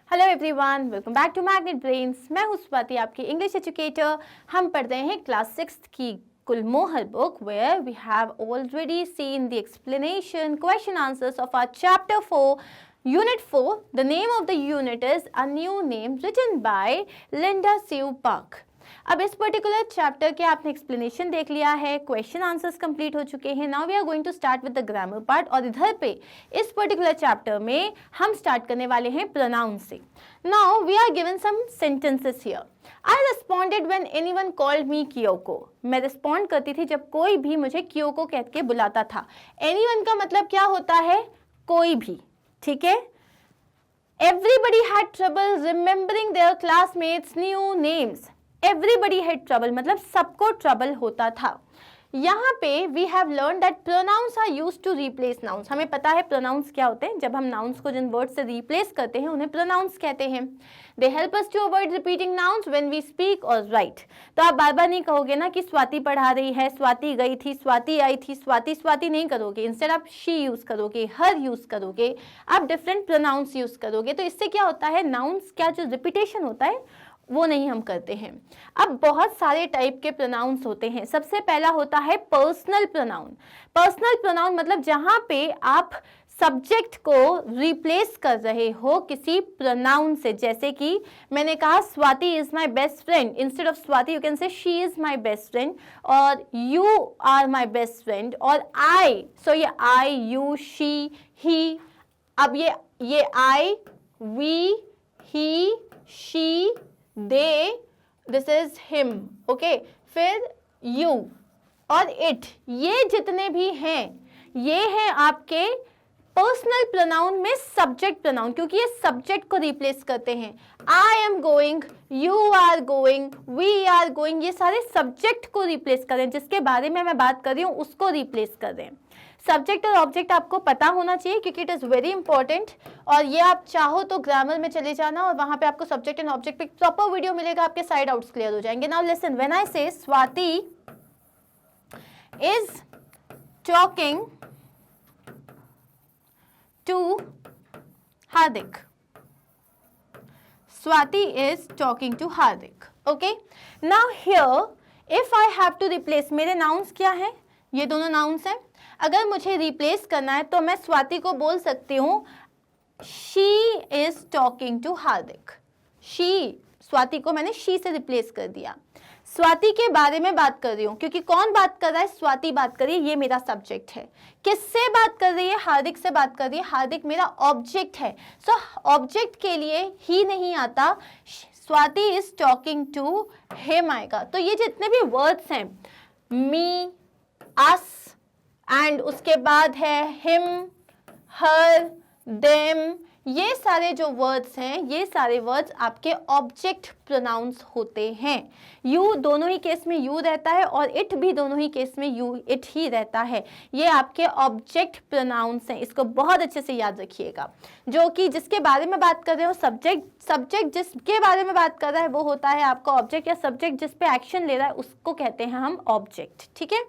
Hello everyone, welcome back to Magnet Brains. मैं हूं स्वाति, आपकी इंग्लिश एजुकेटर। हम पढ़ रहे हैं क्लास 6 की Gulmohar book, where we have already seen the explanation, question answers of our chapter 4, unit 4. The name of the unit is A New Name, written by Linda Sue Buck. अब इस particular chapter के आपने explanation देख लिया है, question answers complete हो चुके हैं। Now we are going to start with the grammar part. और इधर पे इस पर्टिकुलर चैप्टर में हम स्टार्ट करने वाले हैं प्रोनाउन से। Now we are given some sentences here. I responded when anyone called me Kiyoko. मैं रिस्पॉन्ड करती थी जब कोई भी मुझे कियोको कह के बुलाता था। एनीवन का मतलब क्या होता है? कोई भी, ठीक है। Everybody had trouble remembering their classmates' new names. Everybody had trouble मतलब सबको ट्रबल होता था। यहाँ पे we have learned that pronouns are used to replace nouns. हमें पता है pronouns क्या होते हैं। जब हम nouns को जिन words से replace करते हैं उन्हें pronouns कहते हैं। They help us to avoid repeating nouns when we speak or write. तो आप बार बार नहीं कहोगे ना कि स्वाति पढ़ा रही है, स्वाति गई थी, स्वाति आई थी, स्वाति स्वाति नहीं करोगे। इंस्टेड आप she यूज करोगे, her यूज करोगे, आप डिफरेंट pronouns यूज करोगे। तो इससे क्या होता है, nouns क्या जो रिपीटेशन होता है वो नहीं हम करते हैं। अब बहुत सारे टाइप के प्रोनाउंस होते हैं। सबसे पहला होता है पर्सनल प्रोनाउन। पर्सनल प्रोनाउन मतलब जहां पे आप सब्जेक्ट को रिप्लेस कर रहे हो किसी प्रोनाउन से। जैसे कि मैंने कहा Swati is my best friend, instead of Swati you can say she is my best friend, और you are my best friend, और आई, सो ये आई, यू, शी, ही। अब ये I, we, he, she, they, this is him, okay? फिर you और it, ये जितने भी हैं ये हैं आपके पर्सनल प्रोनाउन में सब्जेक्ट प्रोनाउन, क्योंकि ये सब्जेक्ट को रिप्लेस करते हैं। I am going, you are going, we are going, ये सारे सब्जेक्ट को रिप्लेस कर रहे हैं। जिसके बारे में मैं बात कर रही हूँ उसको रिप्लेस कर रहे हैं। सब्जेक्ट और ऑब्जेक्ट आपको पता होना चाहिए क्योंकि इट इज़ वेरी इंपॉर्टेंट। और ये आप चाहो तो ग्रामर में चले जाना और वहाँ पे आपको सब्जेक्ट एंड ऑब्जेक्ट पे प्रॉपर वीडियो मिलेगा, आपके साइड डाउट्स क्लियर हो जाएंगे। Now listen, when I say Swati is talking to Hardik, Swati is talking to Hardik, okay. Now here if I have to replace, मेरे नाउन्स क्या हैं? ये दोनों नाउन्स हैं। अगर मुझे रिप्लेस करना है तो मैं स्वाति को बोल सकती हूँ she is talking to Hardik. She, Swati को मैंने शी से रिप्लेस कर दिया। स्वाति के बारे में बात कर रही हूँ क्योंकि कौन बात कर रहा है? स्वाति बात कर रही है, ये मेरा सब्जेक्ट है। किससे बात कर रही है? हार्दिक से बात कर रही है। हार्दिक मेरा ऑब्जेक्ट है। सो ऑब्जेक्ट के लिए ही नहीं आता, Swati is talking to him आएगा। तो ये जितने भी वर्ड्स हैं, मी, अस, एंड उसके बाद है हिम, हर, देम, ये सारे जो वर्ड्स हैं ये सारे वर्ड्स आपके ऑब्जेक्ट प्रोनाउंस होते हैं। यू दोनों ही केस में यू रहता है और इट भी दोनों ही केस में यू इट ही रहता है। ये आपके ऑब्जेक्ट प्रोनाउंस हैं, इसको बहुत अच्छे से याद रखिएगा। जो कि जिसके बारे में बात कर रहे हो सब्जेक्ट जिसके बारे में बात कर रहा है वो होता है आपका ऑब्जेक्ट, या सब्जेक्ट जिस पे एक्शन ले रहा है उसको कहते हैं हम ऑब्जेक्ट, ठीक है।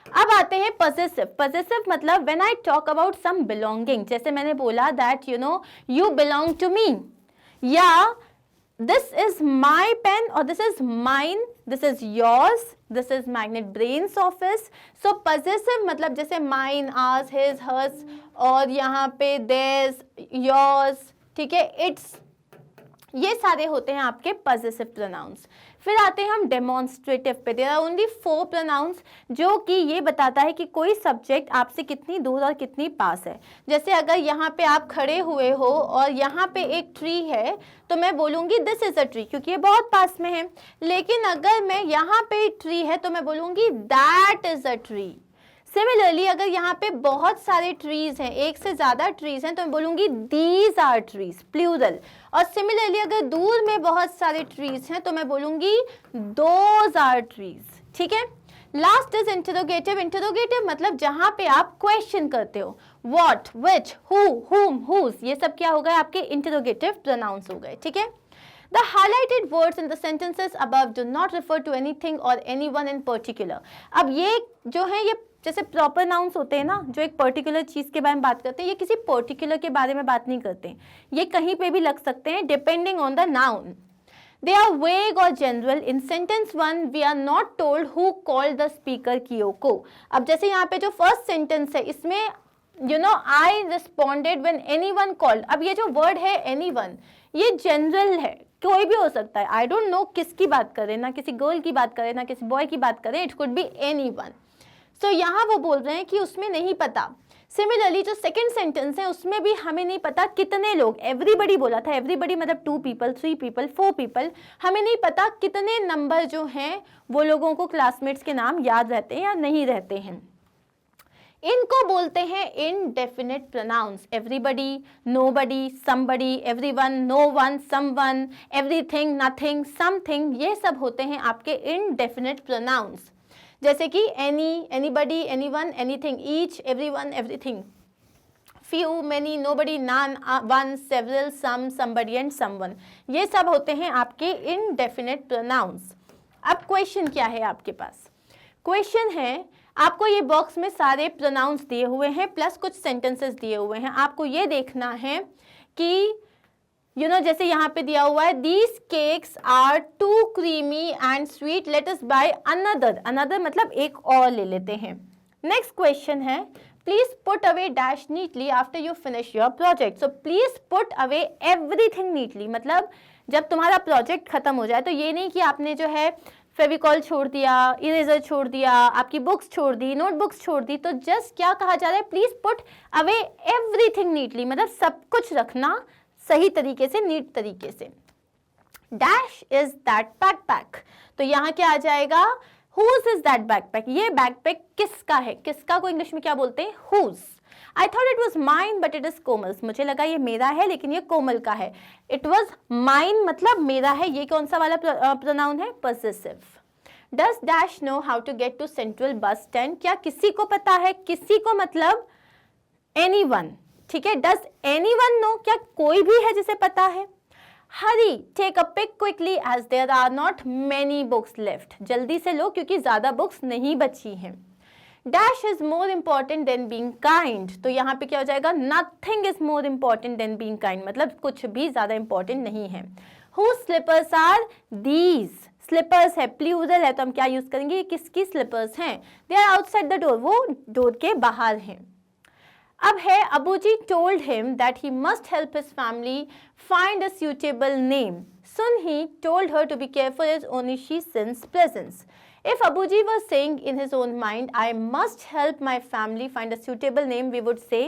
अब आते हैं पजेसिव। पजेसिव मतलब when I talk about some belonging, जैसे मैंने बोला that you know you belong to me, या दिस इज माई पेन और this is mine, this is yours, this is Magnet Brains office. सो पजेसिव मतलब जैसे mine, hours, his, hers, और यहाँ पे देयर्स, योर्स, ठीक है, इट्स, ये सारे होते हैं आपके पजेसिव प्रोनाउंस। फिर आते हैं हम डेमोन्स्ट्रेटिव पे। देयर आर ओनली 4 प्रोनाउंस जो कि ये बताता है कि कोई सब्जेक्ट आपसे कितनी दूर और कितनी पास है। जैसे अगर यहाँ पे आप खड़े हुए हो और यहाँ पे एक ट्री है तो मैं बोलूँगी दिस इज अ ट्री क्योंकि ये बहुत पास में है। लेकिन अगर मैं यहाँ पे ट्री है तो मैं बोलूँगी that is a tree. Similarly अगर यहाँ पे बहुत सारे ट्रीज हैं, एक से ज्यादा ट्रीज हैं, तो मैं बोलूंगी दीज आर ट्रीज, प्लूरल। और सिमिलरली अगर दूर में बहुत सारे ट्रीज हैं तो मैं बोलूंगी दोज आर ट्रीज, ठीक है। Last is interrogative. इंटरोगेटिव मतलब जहां पे आप क्वेश्चन करते हो, व्हाट, व्हिच, हु, हुम, हुज, ये सब क्या हो गए? आपके इंटरोगेटिव प्रोनाउंस हो गए, ठीक है। The highlighted words in the sentences above do not refer to anything or anyone in particular. अब ये जो है ये जैसे प्रॉपर नाउन्स होते हैं ना, जो एक पर्टिकुलर चीज़ के बारे में बात करते हैं, ये किसी पर्टिकुलर के बारे में बात नहीं करते, ये कहीं पे भी लग सकते हैं depending on the noun. They are vague or general. In sentence 1, we are not told who called the speaker Kyoko. अब जैसे यहाँ पे जो फर्स्ट सेंटेंस है इसमें I responded when anyone called. अब ये जो वर्ड है anyone, ये जनरल है, कोई भी हो सकता है. I don't know किसकी बात करें, ना किसी गर्ल की बात करें, ना किसी बॉय की बात करें. It could be anyone. So यहाँ वो बोल रहे हैं कि उसमें नहीं पता. सिमिलरली जो सेकेंड सेंटेंस है उसमें भी हमें नहीं पता कितने लोग, एवरीबडी बोला था, एवरीबडी मतलब 2 पीपल, 3 पीपल, 4 पीपल, हमें नहीं पता कितने नंबर जो हैं वो लोगों को क्लासमेट्स के नाम याद रहते हैं या नहीं रहते हैं. इनको बोलते हैं indefinite pronouns. Everybody, nobody, somebody, everyone, no one, someone, everything, nothing, something, ये सब होते हैं आपके इनडेफिनिट प्रोनाउंस. जैसे कि any, anybody, anyone, anything, each, everyone, everything, few, many, nobody, none, one, several, some, somebody and someone, ये सब होते हैं आपके इनडेफिनिट प्रोनाउंस. अब क्वेश्चन क्या है आपके पास? क्वेश्चन है, आपको ये बॉक्स में सारे प्रोनाउंस दिए हुए हैं प्लस कुछ सेंटेंसेस दिए हुए हैं. आपको ये देखना है कि जैसे यहाँ पे दिया हुआ है, these cakes are too creamy and sweet, let us buy another. Another मतलब एक और ले लेते हैं. नेक्स्ट क्वेश्चन है, please put away dash neatly after you finish your project. So please put away everything neatly, मतलब जब तुम्हारा प्रोजेक्ट खत्म हो जाए, तो ये नहीं कि आपने जो है फेविकॉल छोड़ दिया, इरेजर छोड़ दिया, आपकी बुक्स छोड़ दी, नोटबुक्स छोड़ दी, तो जस्ट क्या कहा जा रहा है, please put away everything neatly, मतलब सब कुछ रखना सही तरीके से, नीट तरीके से. डैश इज दैट बैकपैक, तो यहाँ क्या आ जाएगा, हुज इज दैट बैकपैक, ये बैकपैक किसका है, किसका को इंग्लिश में क्या बोलते हैं, whose. I thought it was mine but it is Komal's, मुझे लगा ये मेरा है लेकिन ये कोमल का है. इट वॉज माइन मतलब मेरा है, ये कौन सा वाला प्रोनाउन है, possessive. Does dash know how to get to central bus stand, क्या किसी को पता है, किसी को मतलब एनीवन, ठीक है. डज एनीवन नो, क्या कोई भी है जिसे पता है. Hurry, take a pick quickly as there are not many books left, जल्दी से लो क्योंकि ज्यादा बुक्स नहीं बची हैं. Dash is more important than being kind, तो यहाँ पे क्या हो जाएगा, nothing is more important than being kind, मतलब कुछ भी ज्यादा इम्पॉर्टेंट नहीं है. Whose slippers are these, slippers है, प्लूरल है, तो हम क्या यूज करेंगे, ये किसकी स्लीपर्स हैं, they are outside the door, वो डोर के बाहर हैं. अब है, Abuji told him that he must help his family find a suitable name. Soon he told her to be careful as only she sensed presence. If Abuji was saying in his own mind, I must help my family find a suitable name, we would say,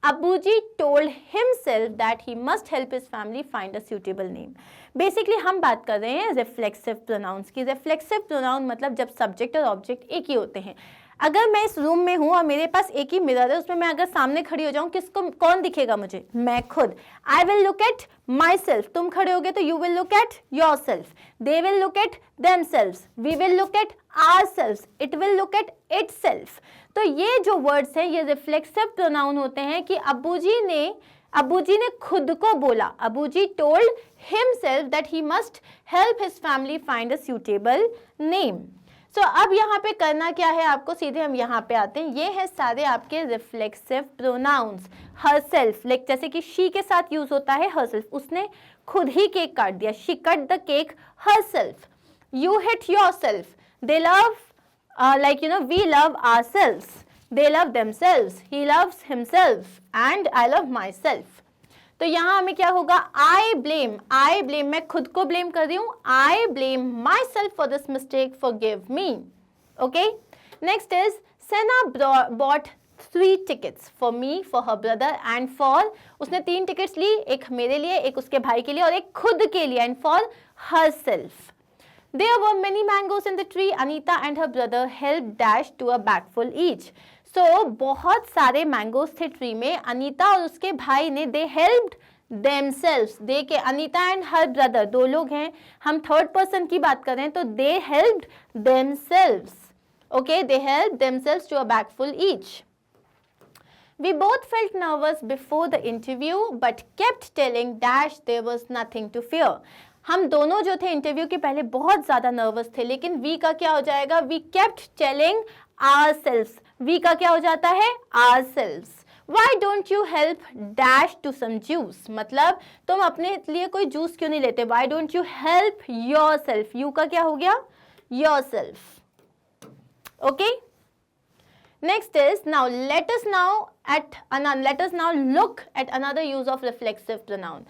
Abuji told himself that he must help his family find a suitable name. Basically हम बात कर रहे हैं reflexive pronouns की. Reflexive pronoun मतलब जब subject और object एक ही होते हैं. अगर मैं इस रूम में हूँ और मेरे पास एक ही मिरर है, उसमें मैं अगर सामने खड़ी हो जाऊँ, किसको, कौन दिखेगा मुझे, मैं खुद. I will look at myself, तुम खड़े होगे तो you will look at yourself, they will look at themself, we will look at ourself, it will look at itself. तो ये जो वर्ड्स हैं ये reflexive pronoun होते हैं कि अबूजी ने खुद को बोला, Abuji told himself that he must help his family find a suitable name. So अब यहाँ पे करना क्या है आपको, सीधे हम यहाँ पे आते हैं. ये है सारे आपके रिफ्लेक्सिव प्रोनाउंस. हरसेल्फ, लाइक जैसे कि शी के साथ यूज होता है हरसेल्फ, उसने खुद ही केक काट दिया, she cut the cake herself. You hit yourself, they love we love ourselves, they love themselves, he loves himself and I love myself. तो यहाँ हमें क्या होगा, I blame, मैं खुद को blame कर रही हूँ, I blame myself for this mistake, forgive me. Okay, next is Sena bought 3 tickets for me, for her brother and for, उसने 3 tickets ली, एक मेरे लिए, एक उसके भाई के लिए और एक खुद के लिए, and for herself. There were many mangoes in the tree. Anita and her brother helped Dash to a bagful each. So बहुत सारे मैंगोज थे ट्री में. अनीता और उसके भाई ने they helped themselves. they के अनीता and her brother, 2 लोग हैं, हम थर्ड पर्सन की बात कर रहे हैं, तो they helped themselves. Okay, they helped themselves to a bagful each. We both felt nervous before the interview, but kept telling Dash there was nothing to fear. हम दोनों जो थे इंटरव्यू के पहले बहुत ज़्यादा नर्वस थे, लेकिन वी का क्या हो जाएगा, we kept telling ourselves, we का क्या हो जाता है, ourselves. Why don't you help dash to some juice? मतलब तुम अपने लिए कोई जूस क्यों नहीं लेते? Why don't you help yourself? You का क्या हो गया, yourself. Okay. Next is, now let us now look at another use of reflexive pronoun.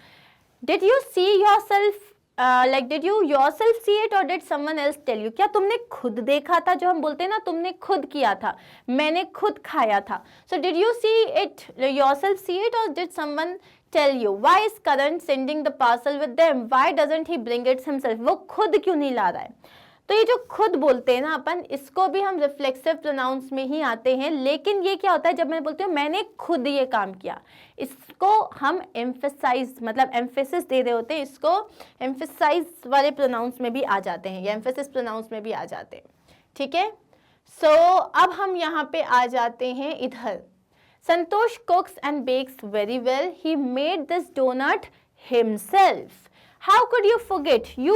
Did you see yourself? Did you yourself see it or did someone else tell you? क्या तुमने खुद देखा था? जो हम बोलते हैं ना, तुमने खुद किया था, मैंने खुद खाया था. So did you see it yourself see it or did someone tell you? Why is Karan sending the parcel with them? Why doesn't he bring it himself? वो खुद क्यों नहीं ला रहा है? तो ये जो खुद बोलते हैं ना अपन, इसको भी हम रिफ्लेक्सिव प्रोनाउंस में ही आते हैं. लेकिन ये क्या होता है, जब मैं बोलती हूँ मैंने खुद ये काम किया, इसको हम एम्फेसाइज मतलब एम्फेसिस दे रहे होते हैं, इसको एम्फेसाइज वाले प्रोनाउंस में भी आ जाते हैं या एम्फेसिस प्रोनाउंस में भी आ जाते हैं. ठीक है. सो अब हम यहाँ पे आ जाते हैं इधर. Santosh cooks and bakes very well. He made this donut himself. How could you forget? You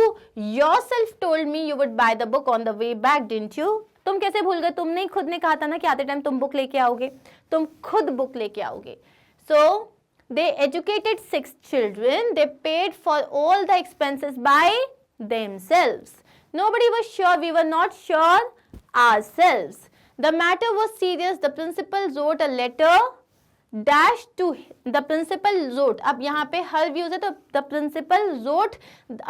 yourself told me you would buy the book on the way back, didn't you? तुम कैसे भूल गए? तुमने ही खुद ने कहा था ना कि आते टाइम तुम बुक लेके आओगे, तुम खुद बुक लेके आओगे. So they educated 6 children. They paid for all the expenses by themselves. Nobody was sure. We were not sure ourselves. The matter was serious. The principal wrote a letter dash to the principal wrote. अब यहाँ पे हर views है तो the principal wrote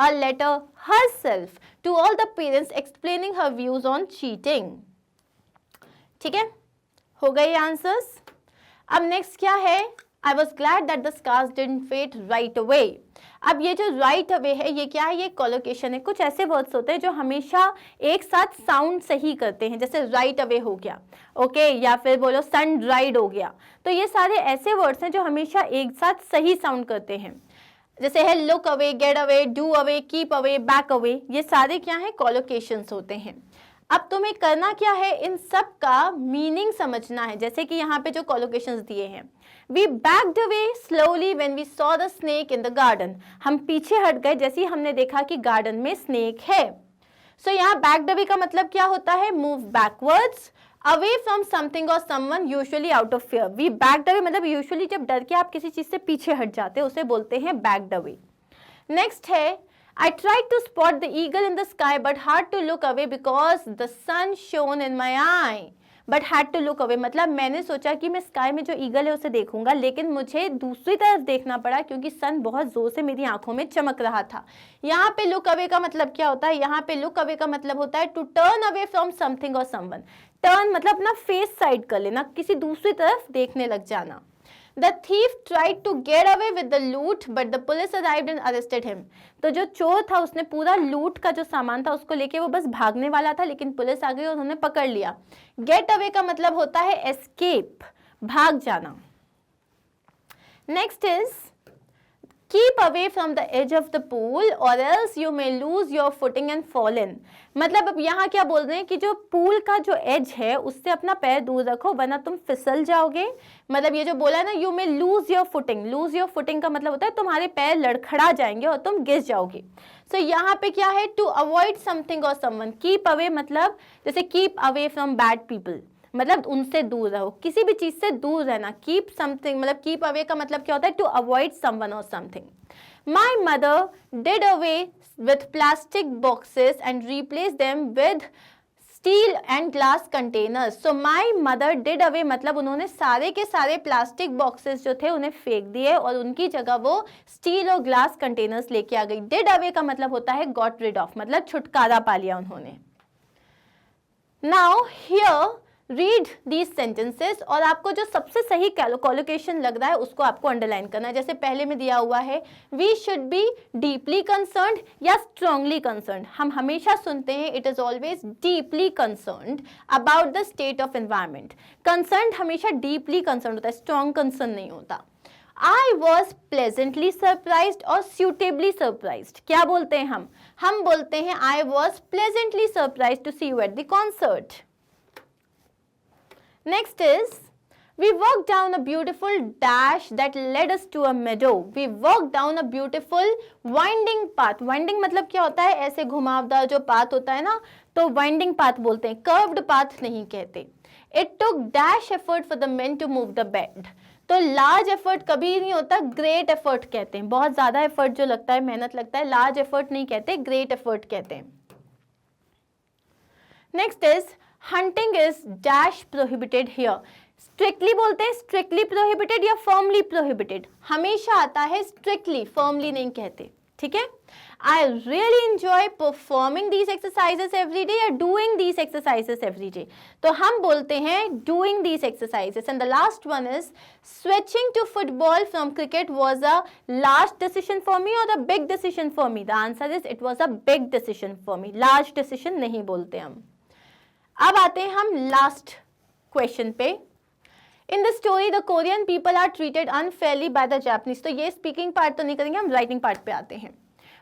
a letter herself to all the parents explaining her views on cheating. ठीक है, हो गए answers. अब नेक्स्ट क्या है, I was glad that the scars didn't fade right away. अब ये जो right away है, ये क्या है, ये कोलोकेशन है. कुछ ऐसे वर्ड्स होते हैं जो हमेशा एक साथ साउंड सही करते हैं, जैसे right away हो गया, ओके, या फिर बोलो sun dried हो गया. तो ये सारे ऐसे वर्ड्स हैं जो हमेशा एक साथ सही साउंड करते हैं. जैसे है look away, get away, do away, keep away, back away. ये सारे क्या है, कोलोकेशंस होते हैं. अब तुम्हें करना क्या है, इन सब का मीनिंग समझना है. जैसे कि यहाँ पे जो कोलोकेशंस दिए हैं, We backed away slowly when we saw the snake in the garden. हम पीछे हट गए जैसे ही हमने देखा कि गार्डन में स्नेक है. So यहाँ backed away का मतलब क्या होता है, move backwards, away from something or someone, usually out of fear. We backed away मतलब usually जब डर के आप किसी चीज से पीछे हट जाते हैं उसे बोलते हैं backed away. Next है, I tried to spot the eagle in the sky but hard to look away because the sun shone in my eye. But had to look away मतलब मैंने सोचा कि मैं स्काई में जो ईगल है उसे देखूंगा, लेकिन मुझे दूसरी तरफ देखना पड़ा क्योंकि सन बहुत जोर से मेरी आंखों में चमक रहा था. यहाँ पे लुक अवे का मतलब क्या होता है, यहाँ पे लुक अवे का मतलब होता है to turn away from something और समवन. टर्न मतलब अपना फेस साइड कर लेना, किसी दूसरी तरफ देखने लग जाना. The thief tried to get away with the loot, but the police arrived and arrested him. तो जो चोर था उसने पूरा लूट का जो सामान था उसको लेके वो बस भागने वाला था, लेकिन पुलिस आ गई और उन्होंने पकड़ लिया. Get away का मतलब होता है escape, भाग जाना. Next is keep away from the edge of the pool or else you may lose your footing and fall in. मतलब अब यहाँ क्या बोल रहे हैं कि जो पूल का जो एज है उससे अपना पैर दूर रखो वरना तुम फिसल जाओगे. मतलब ये जो बोला है ना, you may lose your footing. lose your footing का मतलब होता है तुम्हारे पैर लड़खड़ा जाएंगे और तुम गिर जाओगे. So यहाँ पे क्या है, to avoid something or someone. keep away मतलब जैसे keep away from bad people, मतलब उनसे दूर रहो, किसी भी चीज से दूर रहना. कीप समथिंग मतलब कीप अवे का मतलब क्या होता है, टू अवॉइड समवन और something. My mother did away with plastic boxes and replace them with steel and glass containers. So my mother did away मतलब उन्होंने सारे के सारे प्लास्टिक बॉक्सेस जो थे उन्हें फेंक दिए और उनकी जगह वो स्टील और ग्लास कंटेनर्स लेके आ गई. डिड अवे का मतलब होता है गॉट रिड ऑफ, मतलब छुटकारा पा लिया उन्होंने. Now here read these sentences और आपको जो सबसे सही कोलोकेशन लग रहा है उसको आपको अंडरलाइन करना है. जैसे पहले में दिया हुआ है, we should be deeply concerned या स्ट्रांगली कंसर्न्ड. हम हमेशा सुनते हैं it is always deeply concerned about the state of environment. Concerned हमेशा डीपली कंसर्न्ड होता है, स्ट्रॉन्ग कंसर्न नहीं होता. I was pleasantly surprised और suitably surprised. क्या बोलते हैं हम बोलते हैं I was pleasantly surprised to see you at the concert. Next is, we walked down a beautiful dash that led us to a meadow. We walked down a beautiful winding path. Winding मतलब क्या होता है, ऐसे घुमावदार जो path होता है ना, तो winding path बोलते हैं, curved path नहीं कहते. It took dash effort for the men to move the bed. तो लार्ज एफर्ट कभी नहीं होता, ग्रेट एफर्ट कहते हैं। बहुत ज्यादा एफर्ट जो लगता है, मेहनत लगता है, लार्ज एफर्ट नहीं कहते, ग्रेट एफर्ट कहते हैं। Next is hunting is dash prohibited here. Strictly बोलते हैं, स्ट्रिक्टली प्रोहिबिटेड या फर्मली प्रोहिबिटेड। हमेशा आता है स्ट्रिक्टली, फर्मली नहीं कहते, ठीक है। I really enjoy performing these exercises every day or doing these exercises every day. तो हम बोलते हैं doing these exercises. And the last one is switching to football from cricket was a large decision for me or a big decision for me. The answer is it was a big decision for me. Large decision नहीं बोलते हम। अब आते हैं हम last question पे। In the story, the Korean people are treated unfairly by the Japanese. तो ये speaking part तो नहीं करेंगे, हम writing part पे आते हैं।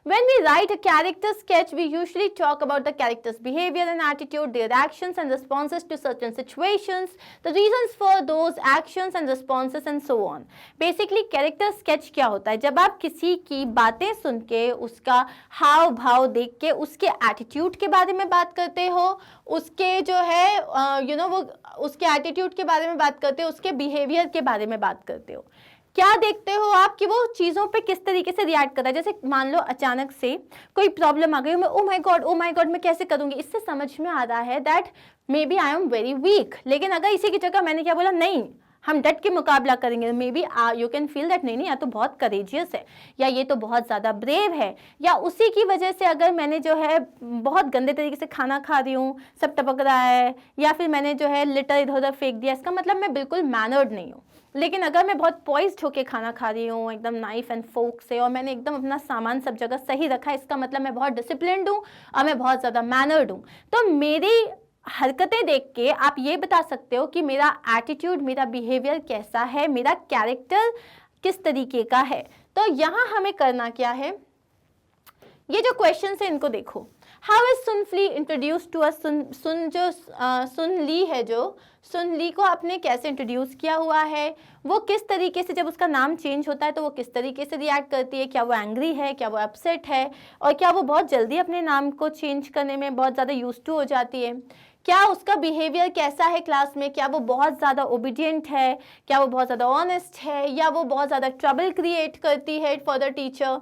When we write a character sketch, we usually talk about the character's behavior and attitude, their actions and responses to certain situations, the reasons for those actions and responses and so on. Basically, character sketch क्या होता है? जब आप किसी की बातें सुन के, उसका हाव भाव देख के, उसके attitude के बारे में बात करते हो, उसके जो है वो उसके attitude के बारे में बात करते हो, उसके behavior के बारे में बात करते हो। क्या देखते हो आप कि वो चीज़ों पे किस तरीके से रिएक्ट करता है। जैसे मान लो अचानक से कोई प्रॉब्लम आ गई, मैं ओ माय गॉड मैं कैसे करूँगी। इससे समझ में आ रहा है that maybe I am very weak. लेकिन अगर इसी की जगह मैंने क्या बोला, नहीं हम डट के मुकाबला करेंगे, may be you can feel that नहीं या तो बहुत करेजियस है, या ये तो बहुत ज़्यादा ब्रेव है, या उसी की वजह से अगर मैंने जो है बहुत गंदे तरीके से खाना खा रही हूँ, सब टपक रहा है, या फिर मैंने जो है लिटर इधर उधर फेंक दिया, इसका मतलब मैं बिल्कुल मैनर्ड नहीं हूँ। लेकिन अगर मैं बहुत पॉइज्ड होके खाना खा रही हूँ एकदम नाइफ एंड फोक से, और मैंने एकदम अपना सामान सब जगह सही रखा है, इसका मतलब मैं बहुत डिसिप्लिन्ड हूँ और मैं बहुत ज़्यादा मैनर्ड हूँ। तो मेरी हरकतें देख के आप ये बता सकते हो कि मेरा एटीट्यूड, मेरा बिहेवियर कैसा है, मेरा कैरेक्टर किस तरीके का है। तो यहाँ हमें करना क्या है, ये जो क्वेश्चन है इनको देखो। हाउ इज सुनफली इंट्रोड्यूस टू अस। सुन ली है, जो सुन ली को आपने कैसे इंट्रोड्यूस किया हुआ है, वो किस तरीके से जब उसका नाम चेंज होता है तो वो किस तरीके से रिएक्ट करती है, क्या वो एंग्री है, क्या वो अपसेट है, और क्या वो बहुत जल्दी अपने नाम को चेंज करने में बहुत ज़्यादा यूज्ड टू हो जाती है, क्या उसका बिहेवियर कैसा है क्लास में, क्या वो बहुत ज़्यादा ओबीडियंट है, क्या वो बहुत ज़्यादा ऑनेस्ट है, या वो बहुत ज़्यादा ट्रबल क्रिएट करती है फॉर द टीचर।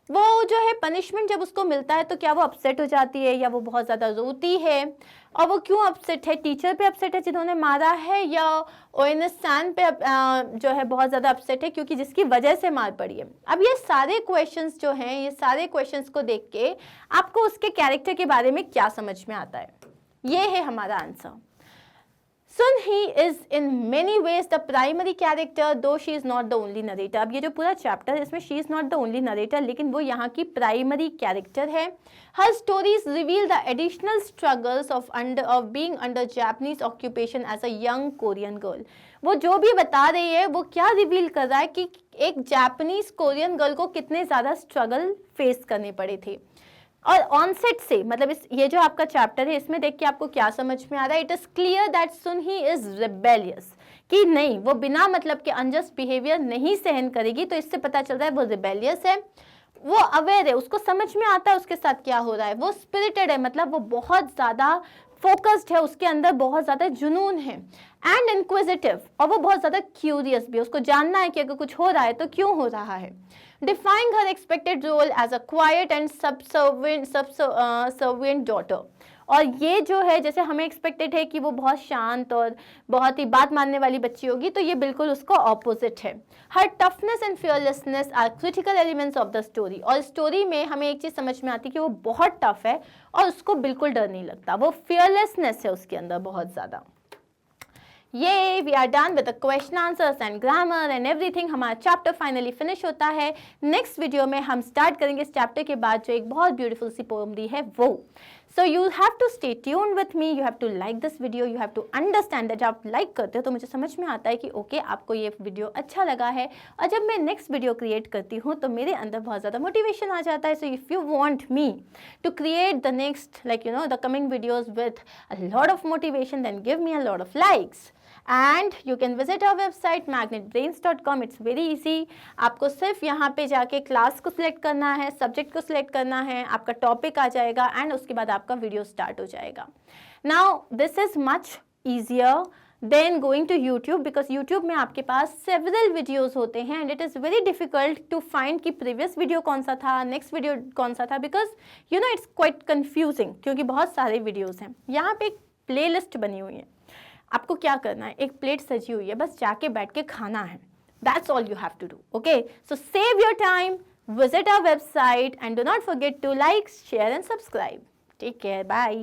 वो जो है पनिशमेंट जब उसको मिलता है तो क्या वो अपसेट हो जाती है, या वो बहुत ज़्यादा रोती है, और वो क्यों अपसेट है, टीचर पे अपसेट है जिन्होंने मारा है, या ओएनएस सैन पे जो है बहुत ज़्यादा अपसेट है क्योंकि जिसकी वजह से मार पड़ी है। अब ये सारे क्वेश्चंस जो हैं, ये सारे क्वेश्चंस को देख के आपको उसके कैरेक्टर के बारे में क्या समझ में आता है, ये है हमारा answer. Sun Hee is in many ways the primary character, though she is not the only narrator. अब ये जो पूरा चैप्टर है इसमें she is not the only narrator, लेकिन वो यहाँ की प्राइमरी कैरेक्टर है। Her stories reveal the additional struggles of being under Japanese occupation as a young Korean girl. वो जो भी बता रही है वो क्या रिवील कर रहा है कि एक जापानीज कोरियन गर्ल को कितने ज़्यादा स्ट्रगल फेस करने पड़े थे। और ऑनसेट से मतलब ये जो आपका चैप्टर है इसमें देख के आपको क्या समझ में आ रहा है, it is clear that soon he is rebellious, कि नहीं वो बिना मतलब के अनजस्ट बिहेवियर नहीं सहन करेगी। तो इससे पता चल रहा है वो रिबेलियस है, वो अवेयर है, उसको समझ में आता है उसके साथ क्या हो रहा है, वो स्पिरिटेड है, मतलब वो बहुत ज़्यादा फोकस्ड है, उसके अंदर बहुत ज़्यादा जुनून है, एंड इंक्विजिटिव, और वो बहुत ज़्यादा क्यूरियस भी, उसको जानना है कि अगर कुछ हो रहा है तो क्यों हो रहा है। Defying her expected role as a quiet and subservient daughter. और ये जो है जैसे हमें एक्सपेक्टेड है कि वो बहुत शांत और बहुत ही बात मानने वाली बच्ची होगी, तो ये बिल्कुल उसको ऑपोजिट है। Her toughness and fearlessness are critical elements of the story. और स्टोरी में हमें एक चीज़ समझ में आती है कि वो बहुत टफ है और उसको बिल्कुल डर नहीं लगता, वो फियरलेसनेस है उसके अंदर बहुत ज़्यादा। ये we are done with the question answers and grammar and everything. हमारा चैप्टर फाइनली फिनिश होता है। नेक्स्ट वीडियो में हम स्टार्ट करेंगे इस चैप्टर के बाद जो एक बहुत ब्यूटीफुल सी पोएम दी है वो। So you have to stay tuned with me, you have to like this video, you have to understand that. आप लाइक करते हो तो मुझे समझ में आता है कि ओके आपको ये वीडियो अच्छा लगा है, और जब मैं नेक्स्ट वीडियो क्रिएट करती हूँ तो मेरे अंदर बहुत ज़्यादा मोटिवेशन आ जाता है। So if you want me to create the next the coming videos with a lot of motivation, then give me a lot of likes. And you can visit our website magnetbrains.com. It's very easy. आपको सिर्फ यहाँ पे जाके class को select करना है, subject को select करना है, आपका टॉपिक आ जाएगा एंड उसके बाद आपका वीडियो स्टार्ट हो जाएगा। Now this is much easier than going to YouTube, because YouTube में आपके पास सेवरल वीडियोज़ होते हैं and it is very difficult to find कि प्रीवियस वीडियो कौन सा था, नेक्स्ट वीडियो कौन सा था, because you know it's quite confusing, क्योंकि बहुत सारे वीडियोज़ हैं। यहाँ पे एक प्ले लिस्ट बनी हुई है, आपको क्या करना है, एक प्लेट सजी हुई है, बस जाके बैठ के खाना है। That's all you have to do. Okay, so save your time, visit our website and do not forget to like, share and subscribe. Take care. Bye.